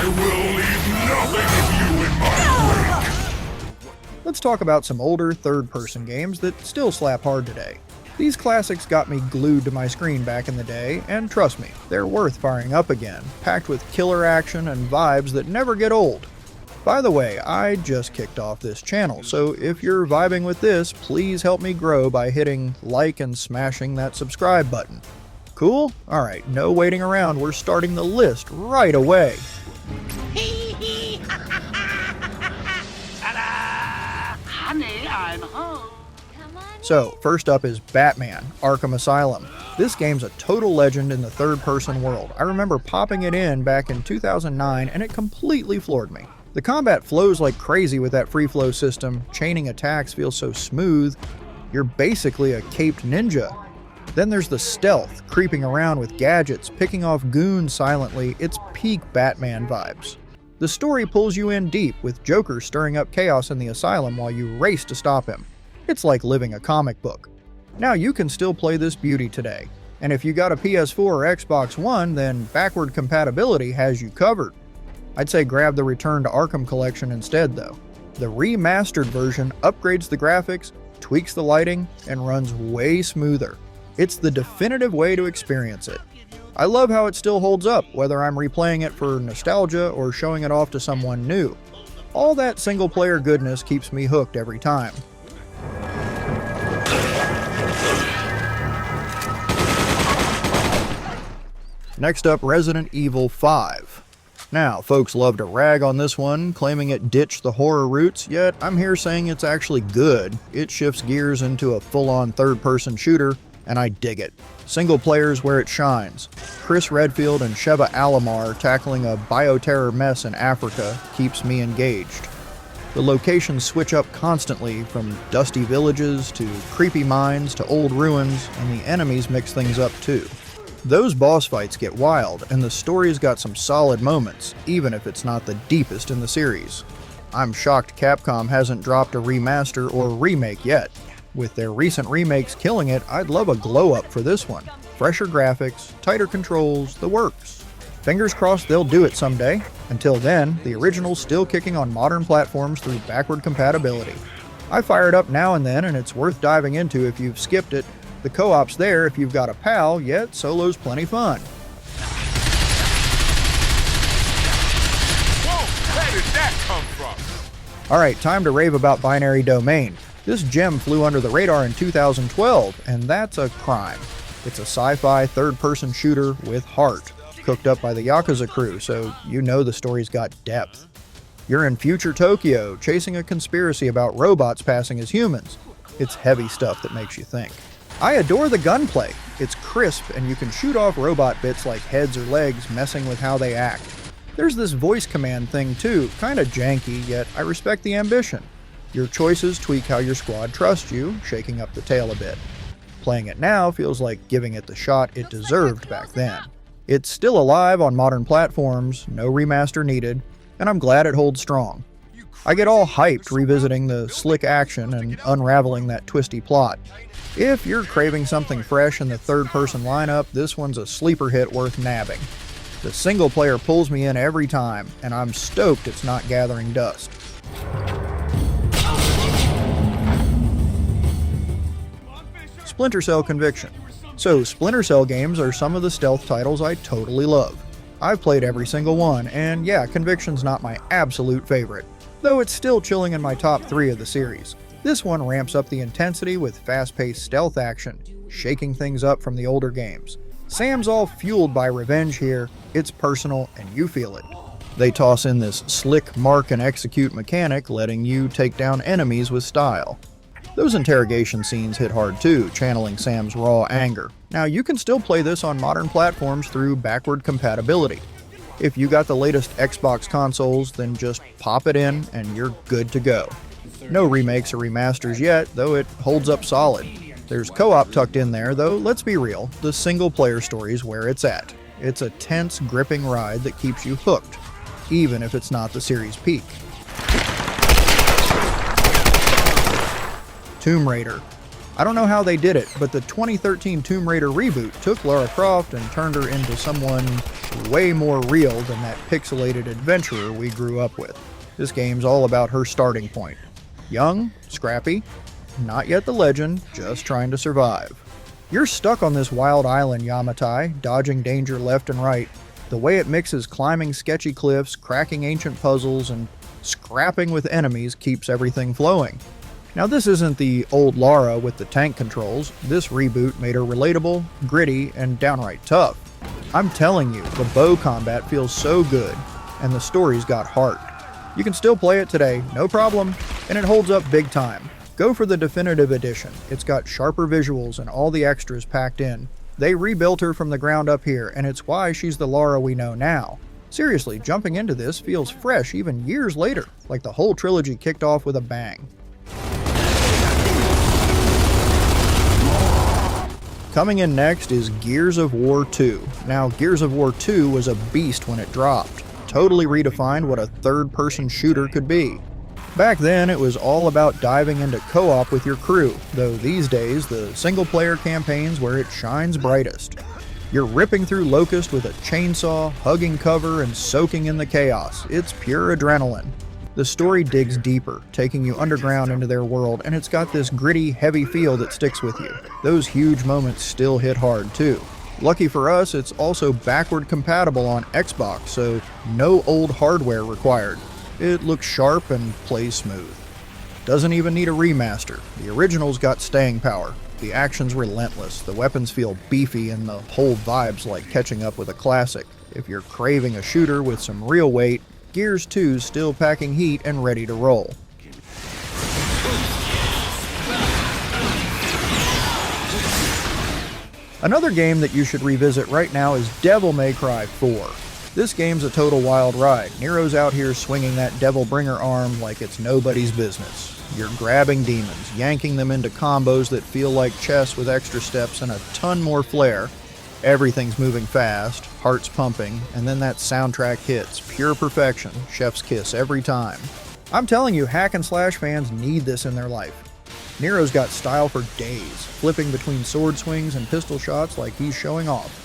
will leave nothing of you in my wake! Let's talk about some older third-person games that still slap hard today. These classics got me glued to my screen back in the day, and trust me, they're worth firing up again, packed with killer action and vibes that never get old. By the way, I just kicked off this channel, so if you're vibing with this, please help me grow by hitting like and smashing that subscribe button. Cool? Alright, no waiting around, we're starting the list right away. Honey, I'm home. So, first up is Batman, Arkham Asylum. This game's a total legend in the third-person world. I remember popping it in back in 2009 and it completely floored me. The combat flows like crazy with that free-flow system, chaining attacks feels so smooth. You're basically a caped ninja. Then there's the stealth, creeping around with gadgets, picking off goons silently. It's peak Batman vibes. The story pulls you in deep, with Joker stirring up chaos in the asylum while you race to stop him. It's like living a comic book. Now you can still play this beauty today, and if you got a PS4 or Xbox One, then backward compatibility has you covered. I'd say grab the Return to Arkham collection instead though. The remastered version upgrades the graphics, tweaks the lighting, and runs way smoother. It's the definitive way to experience it. I love how it still holds up, whether I'm replaying it for nostalgia or showing it off to someone new. All that single-player goodness keeps me hooked every time. Next up, Resident Evil 5. Now, folks love to rag on this one, claiming it ditched the horror roots, yet I'm here saying it's actually good. It shifts gears into a full-on third-person shooter, and I dig it. Single player's where it shines. Chris Redfield and Sheva Alomar tackling a bioterror mess in Africa keeps me engaged. The locations switch up constantly, from dusty villages to creepy mines to old ruins, and the enemies mix things up too. Those boss fights get wild, and the story's got some solid moments, even if it's not the deepest in the series. I'm shocked Capcom hasn't dropped a remaster or remake yet. With their recent remakes killing it, I'd love a glow-up for this one. Fresher graphics, tighter controls, the works. Fingers crossed they'll do it someday. Until then, the original's still kicking on modern platforms through backward compatibility. I fire it up now and then, and it's worth diving into if you've skipped it. The co-op's there if you've got a pal, yet solo's plenty fun. Whoa, where did that come from? Alright, time to rave about Binary Domain. This gem flew under the radar in 2012, and that's a crime. It's a sci-fi third-person shooter with heart, cooked up by the Yakuza crew, so you know the story's got depth. You're in future Tokyo, chasing a conspiracy about robots passing as humans. It's heavy stuff that makes you think. I adore the gunplay. It's crisp, and you can shoot off robot bits like heads or legs, messing with how they act. There's this voice command thing too, kinda janky, yet I respect the ambition. Your choices tweak how your squad trusts you, shaking up the tail a bit. Playing it now feels like giving it the shot it deserved back then. It's still alive on modern platforms, no remaster needed, and I'm glad it holds strong. I get all hyped revisiting the slick action and unraveling that twisty plot. If you're craving something fresh in the third-person lineup, this one's a sleeper hit worth nabbing. The single player pulls me in every time, and I'm stoked it's not gathering dust. Splinter Cell Conviction. So, Splinter Cell games are some of the stealth titles I totally love. I've played every single one, and yeah, Conviction's not my absolute favorite, though it's still chilling in my top 3 of the series. This one ramps up the intensity with fast-paced stealth action, shaking things up from the older games. Sam's all fueled by revenge here, it's personal and you feel it. They toss in this slick mark and execute mechanic, letting you take down enemies with style. Those interrogation scenes hit hard too, channeling Sam's raw anger. Now you can still play this on modern platforms through backward compatibility. If you got the latest Xbox consoles, then just pop it in and you're good to go. No remakes or remasters yet, though it holds up solid. There's co-op tucked in there, though let's be real, the single-player story's where it's at. It's a tense, gripping ride that keeps you hooked, even if it's not the series' peak. Tomb Raider. I don't know how they did it, but the 2013 Tomb Raider reboot took Lara Croft and turned her into someone way more real than that pixelated adventurer we grew up with. This game's all about her starting point. Young, scrappy, not yet the legend, just trying to survive. You're stuck on this wild island, Yamatai, dodging danger left and right. The way it mixes climbing sketchy cliffs, cracking ancient puzzles, and scrapping with enemies keeps everything flowing. Now this isn't the old Lara with the tank controls. This reboot made her relatable, gritty, and downright tough. I'm telling you, the bow combat feels so good, and the story's got heart. You can still play it today, no problem, and it holds up big time. Go for the definitive edition. It's got sharper visuals and all the extras packed in. They rebuilt her from the ground up here, and it's why she's the Lara we know now. Seriously, jumping into this feels fresh even years later, like the whole trilogy kicked off with a bang. Coming in next is Gears of War 2. Now, Gears of War 2 was a beast when it dropped. Totally redefined what a third-person shooter could be. Back then, it was all about diving into co-op with your crew, though these days, the single-player campaign's where it shines brightest. You're ripping through Locust with a chainsaw, hugging cover, and soaking in the chaos. It's pure adrenaline. The story digs deeper, taking you underground into their world, and it's got this gritty, heavy feel that sticks with you. Those huge moments still hit hard, too. Lucky for us, it's also backward compatible on Xbox, so no old hardware required. It looks sharp and plays smooth. Doesn't even need a remaster. The original's got staying power. The action's relentless, the weapons feel beefy, and the whole vibe's like catching up with a classic. If you're craving a shooter with some real weight, Gears 2's still packing heat and ready to roll. Another game that you should revisit right now is Devil May Cry 4. This game's a total wild ride. Nero's out here swinging that Devil Bringer arm like it's nobody's business. You're grabbing demons, yanking them into combos that feel like chess with extra steps and a ton more flair. Everything's moving fast, heart's pumping, and then that soundtrack hits. Pure perfection, chef's kiss every time. I'm telling you, hack and slash fans need this in their life. Nero's got style for days, flipping between sword swings and pistol shots like he's showing off.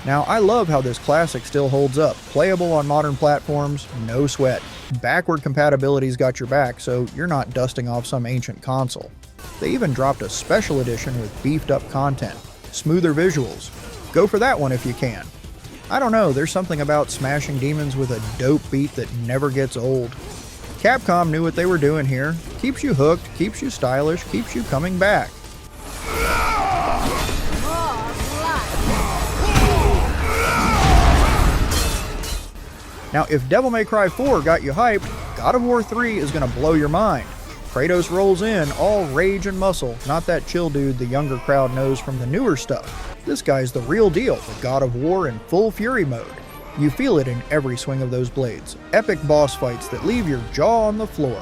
Now, I love how this classic still holds up. Playable on modern platforms, no sweat. Backward compatibility's got your back, so you're not dusting off some ancient console. They even dropped a special edition with beefed up content, smoother visuals. Go for that one if you can. I don't know, there's something about smashing demons with a dope beat that never gets old. Capcom knew what they were doing here. Keeps you hooked, keeps you stylish, keeps you coming back. Now, if Devil May Cry 4 got you hyped, God of War 3 is gonna blow your mind. Kratos rolls in, all rage and muscle, not that chill dude the younger crowd knows from the newer stuff. This guy's the real deal, the God of War in full fury mode. You feel it in every swing of those blades. Epic boss fights that leave your jaw on the floor.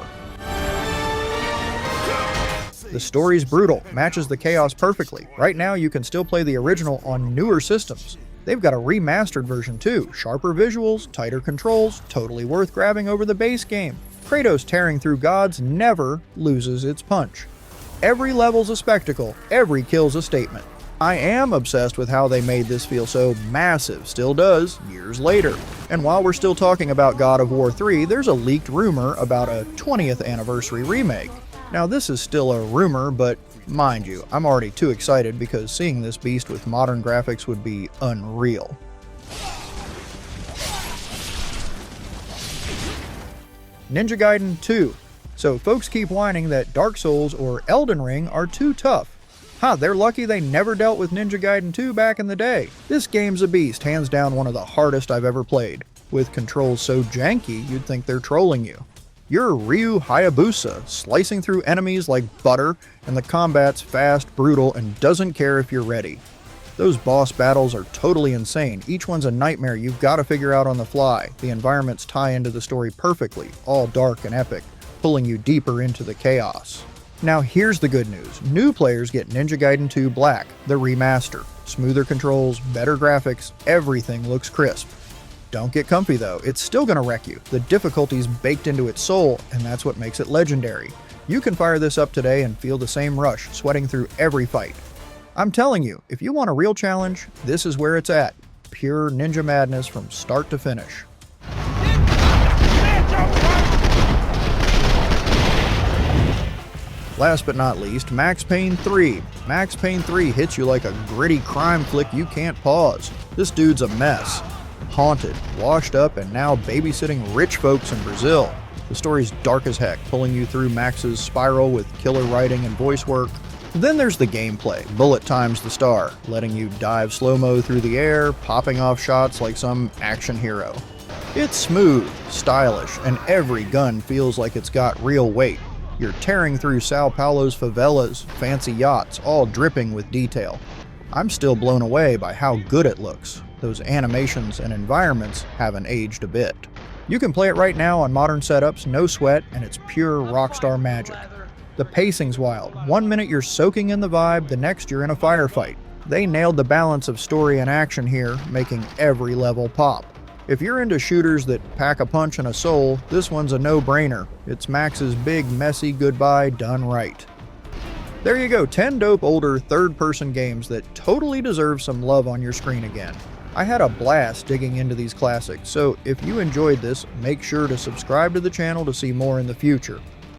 The story's brutal, matches the chaos perfectly. Right now you can still play the original on newer systems. They've got a remastered version too, sharper visuals, tighter controls, totally worth grabbing over the base game. Kratos tearing through gods never loses its punch. Every level's a spectacle, every kill's a statement. I am obsessed with how they made this feel so massive, still does, years later. And while we're still talking about God of War 3, there's a leaked rumor about a 20th anniversary remake. Now this is still a rumor, but mind you, I'm already too excited because seeing this beast with modern graphics would be unreal. Ninja Gaiden 2. So folks keep whining that Dark Souls or Elden Ring are too tough. They're lucky they never dealt with Ninja Gaiden 2 back in the day. This game's a beast, hands down one of the hardest I've ever played. With controls so janky, you'd think they're trolling you. You're Ryu Hayabusa, slicing through enemies like butter, and the combat's fast, brutal, and doesn't care if you're ready. Those boss battles are totally insane. Each one's a nightmare you've got to figure out on the fly. The environments tie into the story perfectly, all dark and epic, pulling you deeper into the chaos. Now here's the good news. New players get Ninja Gaiden 2 Black, the remaster. Smoother controls, better graphics, everything looks crisp. Don't get comfy though, it's still gonna wreck you. The difficulty's baked into its soul, and that's what makes it legendary. You can fire this up today and feel the same rush, sweating through every fight. I'm telling you, if you want a real challenge, this is where it's at. Pure ninja madness from start to finish. Last but not least, Max Payne 3. Max Payne 3 hits you like a gritty crime flick you can't pause. This dude's a mess. Haunted, washed up, and now babysitting rich folks in Brazil. The story's dark as heck, pulling you through Max's spiral with killer writing and voice work. Then there's the gameplay, bullet times the star, letting you dive slow-mo through the air, popping off shots like some action hero. It's smooth, stylish, and every gun feels like it's got real weight. You're tearing through Sao Paulo's favelas, fancy yachts, all dripping with detail. I'm still blown away by how good it looks. Those animations and environments haven't aged a bit. You can play it right now on modern setups, no sweat, and it's pure rockstar magic. The pacing's wild. 1 minute you're soaking in the vibe, the next you're in a firefight. They nailed the balance of story and action here, making every level pop. If you're into shooters that pack a punch and a soul, this one's a no-brainer. It's Max's big, messy goodbye done right. There you go, 10 dope older third-person games that totally deserve some love on your screen again. I had a blast digging into these classics, so if you enjoyed this, make sure to subscribe to the channel to see more in the future.